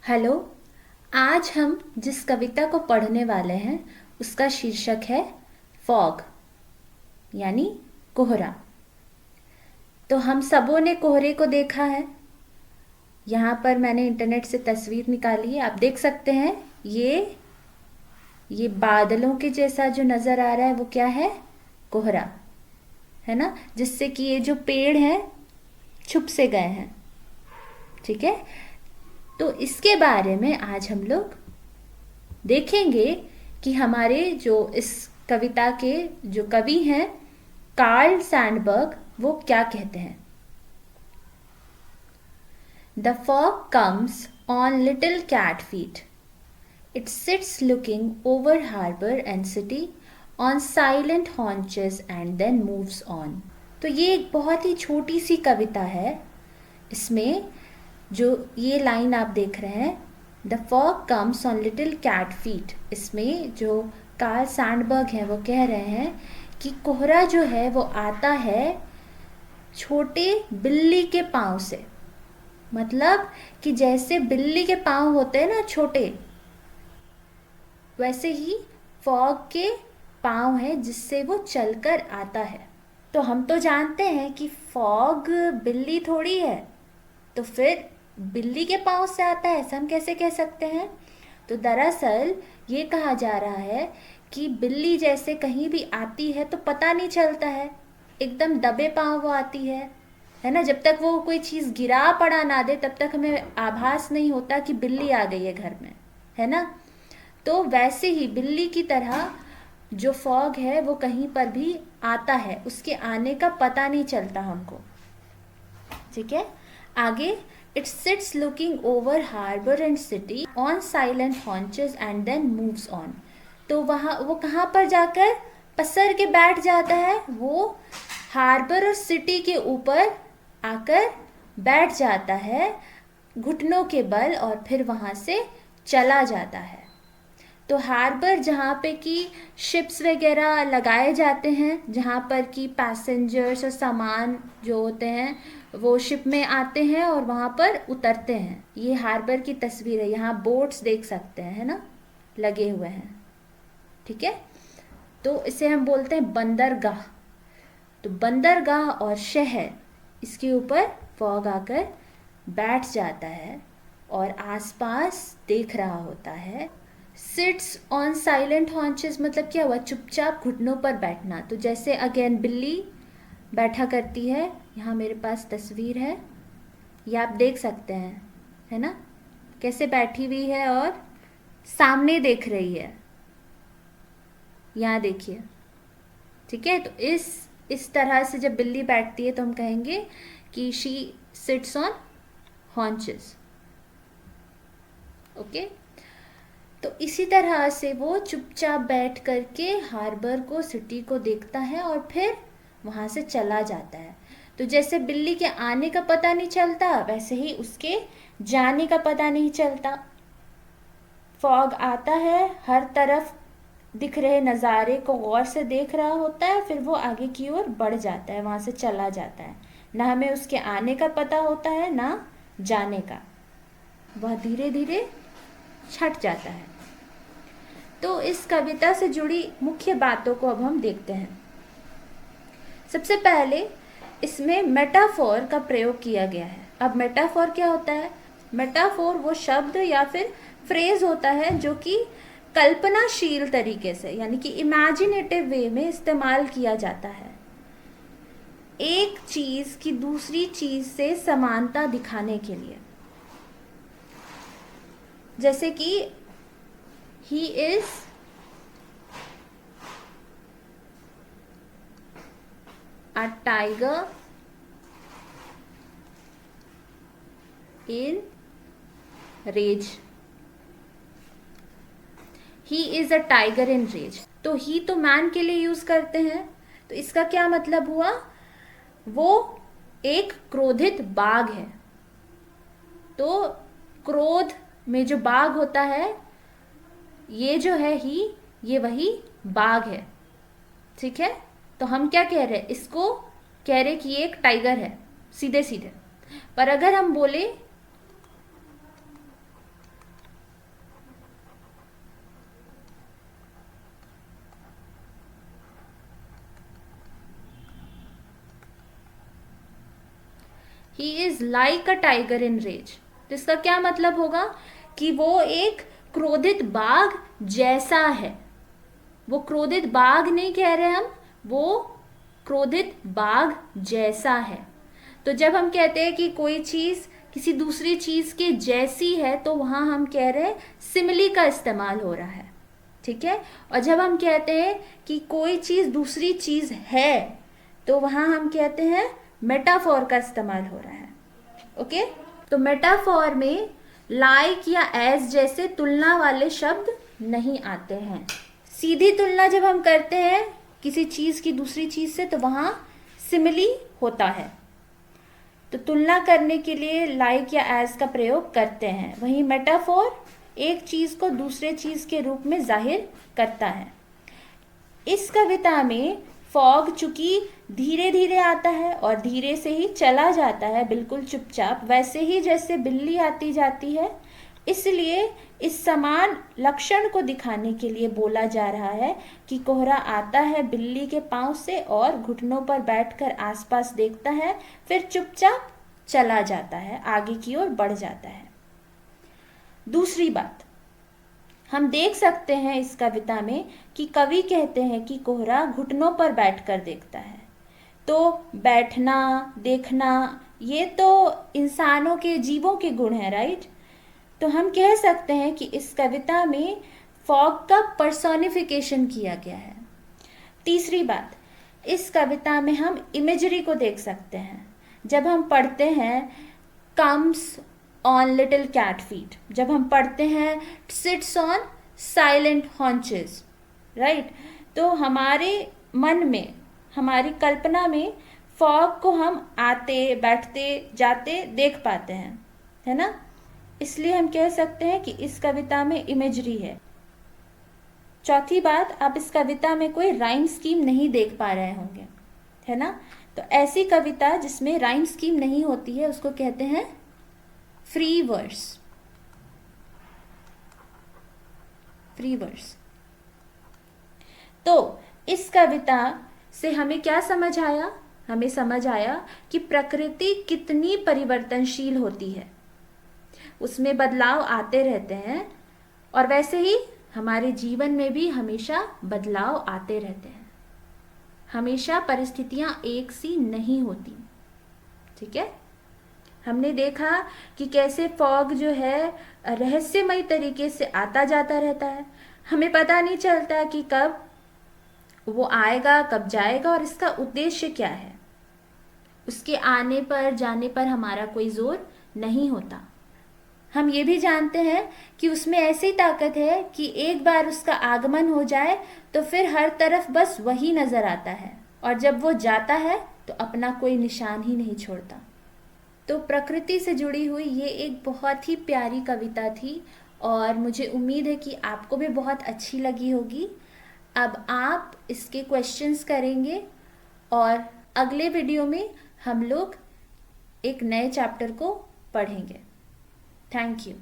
Hello. आज हम जिस कविता को पढ़ने वाले हैं उसका शीर्षक है फॉग यानी कोहरा। तो हम सबों ने कोहरे को देखा है। यहाँ पर मैंने इंटरनेट से तस्वीर निकाली है, आप देख सकते हैं। ये बादलों के जैसा जो नज़र आ रहा है वो क्या है? कोहरा है ना, जिससे कि ये जो पेड़ हैं छुप से गए हैं। ठीक है, तो इसके बारे में आज हम लोग देखेंगे कि हमारे जो इस कविता के जो कवि हैं कार्ल सैंडबर्ग, वो क्या कहते हैं। The fog comes on little cat feet, it sits looking over harbour and city on silent haunches and then moves on. तो ये एक बहुत ही छोटी सी कविता है। इसमें जो ये लाइन आप देख रहे हैं, the fog comes on little cat feet, इसमें जो कार्ल सैंडबर्ग हैं वो कह रहे हैं कि कोहरा जो है वो आता है छोटे बिल्ली के पाँव से। मतलब कि जैसे बिल्ली के पाँव होते हैं ना छोटे, वैसे ही फॉग के पाँव हैं जिससे वो चलकर आता है। तो हम तो जानते हैं कि फॉग बिल्ली थोड़ी है, तो फिर बिल्ली के पाँव से आता है ऐसा हम कैसे कह सकते हैं। तो दरअसल ये कहा जा रहा है कि बिल्ली जैसे कहीं भी आती है तो पता नहीं चलता है, एकदम दबे पाँव वो आती है ना। जब तक वो कोई चीज़ गिरा पड़ा ना दे तब तक हमें आभास नहीं होता कि बिल्ली आ गई है घर में, है ना। तो वैसे ही बिल्ली की तरह जो फॉग है वो कहीं पर भी आता है, उसके आने का पता नहीं चलता हमको। ठीक है, आगे it sits looking over harbour and city on silent haunches and then moves on. तो वहाँ वो कहाँ पर जाकर पसर के बैठ जाता है, वो हार्बर और सिटी के ऊपर आकर बैठ जाता है घुटनों के बल, और फिर वहाँ से चला जाता है। तो हार्बर जहाँ पे कि शिप्स वगैरह लगाए जाते हैं, जहाँ पर कि पैसेंजर्स और सामान जो होते हैं वो शिप में आते हैं और वहाँ पर उतरते हैं। ये हार्बर की तस्वीर है, यहाँ बोट्स देख सकते हैं, है ना, लगे हुए हैं। ठीक है, तो इसे हम बोलते हैं बंदरगाह। तो बंदरगाह और शहर, इसके ऊपर फॉग आकर बैठ जाता है और आसपास देख रहा होता है। सिट्स ऑन साइलेंट हॉन्चेस मतलब क्या हुआ, चुपचाप घुटनों पर बैठना। तो जैसे अगेन बिल्ली बैठा करती है, यहाँ मेरे पास तस्वीर है, ये आप देख सकते हैं, है ना, कैसे बैठी हुई है और सामने देख रही है। यहाँ देखिए। ठीक है, तो इस तरह से जब बिल्ली बैठती है तो हम कहेंगे कि she sits on haunches. Okay, तो इसी तरह से वो चुपचाप बैठ करके हार्बर को, सिटी को देखता है और फिर वहाँ से चला जाता है। तो जैसे बिल्ली के आने का पता नहीं चलता, वैसे ही उसके जाने का पता नहीं चलता। फॉग आता है, हर तरफ दिख रहे नज़ारे को गौर से देख रहा होता है, फिर वो आगे की ओर बढ़ जाता है, वहाँ से चला जाता है। ना हमें उसके आने का पता होता है ना जाने का, वह धीरे धीरे छट जाता है। तो इस कविता से जुड़ी मुख्य बातों को अब हम देखते हैं। सबसे पहले इसमें मेटाफोर का प्रयोग किया गया है। अब मेटाफोर क्या होता है? मेटाफोर वो शब्द या फिर फ्रेज होता है जो कि कल्पनाशील तरीके से, यानी कि इमेजिनेटिव वे में इस्तेमाल किया जाता है एक चीज की दूसरी चीज से समानता दिखाने के लिए। जैसे कि he is a tiger in rage. He is a tiger in rage. तो ही तो मैन के लिए यूज करते हैं, तो इसका क्या मतलब हुआ, वो एक क्रोधित बाघ है। तो क्रोध में जो बाघ होता है, ये जो है ही, ये वही बाघ है। ठीक है, तो हम क्या कह रहे हैं, इसको कह रहे कि ये एक टाइगर है सीधे सीधे। पर अगर हम बोले he is like a tiger in rage. इसका क्या मतलब होगा कि वो एक क्रोधित बाघ जैसा है। वो क्रोधित बाघ नहीं कह रहे हम, वो क्रोधित बाघ जैसा है। तो जब हम कहते हैं कि कोई चीज किसी दूसरी चीज के जैसी है, तो वहां हम कह रहे हैं सिमिली का इस्तेमाल हो रहा है, ठीक है। और जब हम कहते हैं कि कोई चीज दूसरी चीज है, तो वहां हम कहते हैं मेटाफोर का इस्तेमाल हो रहा है। ओके, तो मेटाफोर में लाइक या एज जैसे तुलना वाले शब्द नहीं आते हैं। सीधी तुलना जब हम करते हैं किसी चीज की दूसरी चीज से, तो वहां सिमिली होता है। तो तुलना करने के लिए लाइक या एज का प्रयोग करते हैं। वहीं मेटाफोर एक चीज को दूसरे चीज के रूप में जाहिर करता है। इस कविता में फॉग चूंकि धीरे धीरे आता है और धीरे से ही चला जाता है, बिल्कुल चुपचाप, वैसे ही जैसे बिल्ली आती जाती है, इसलिए इस समान लक्षण को दिखाने के लिए बोला जा रहा है कि कोहरा आता है बिल्ली के पांव से और घुटनों पर बैठकर आसपास देखता है, फिर चुपचाप चला जाता है, आगे की ओर बढ़ जाता है। दूसरी बात, हम देख सकते हैं इस कविता में कि कवि कहते हैं कि कोहरा घुटनों पर बैठकर देखता है। तो बैठना, देखना, ये तो इंसानों के, जीवों के गुण हैं, राइट। तो हम कह सकते हैं कि इस कविता में फॉग का पर्सोनिफिकेशन किया गया है। तीसरी बात, इस कविता में हम इमेजरी को देख सकते हैं। जब हम पढ़ते हैं comes on little cat feet, जब हम पढ़ते हैं sits on silent haunches, right, तो हमारे मन में, हमारी कल्पना में फॉग को हम आते, बैठते, जाते देख पाते हैं, है ना। इसलिए हम कह सकते हैं कि इस कविता में इमेजरी है। चौथी बात, आप इस कविता में कोई राइम स्कीम नहीं देख पा रहे होंगे, है ना। तो ऐसी कविता जिसमें राइम स्कीम नहीं होती है उसको कहते हैं फ्री वर्स। Free verse. तो इस कविता से हमें क्या समझ आया? हमें समझ आया कि प्रकृति कितनी परिवर्तनशील होती है, उसमें बदलाव आते रहते हैं, और वैसे ही हमारे जीवन में भी हमेशा बदलाव आते रहते हैं। हमेशा परिस्थितियां एक सी नहीं होती, ठीक है। हमने देखा कि कैसे फॉग जो है रहस्यमय तरीके से आता जाता रहता है। हमें पता नहीं चलता कि कब वो आएगा, कब जाएगा, और इसका उद्देश्य क्या है। उसके आने पर, जाने पर हमारा कोई जोर नहीं होता। हम ये भी जानते हैं कि उसमें ऐसी ताकत है कि एक बार उसका आगमन हो जाए तो फिर हर तरफ बस वही नजर आता है, और जब वो जाता है तो अपना कोई निशान ही नहीं छोड़ता। तो प्रकृति से जुड़ी हुई ये एक बहुत ही प्यारी कविता थी, और मुझे उम्मीद है कि आपको भी बहुत अच्छी लगी होगी। अब आप इसके क्वेश्चंस करेंगे, और अगले वीडियो में हम लोग एक नए चैप्टर को पढ़ेंगे। Thank you.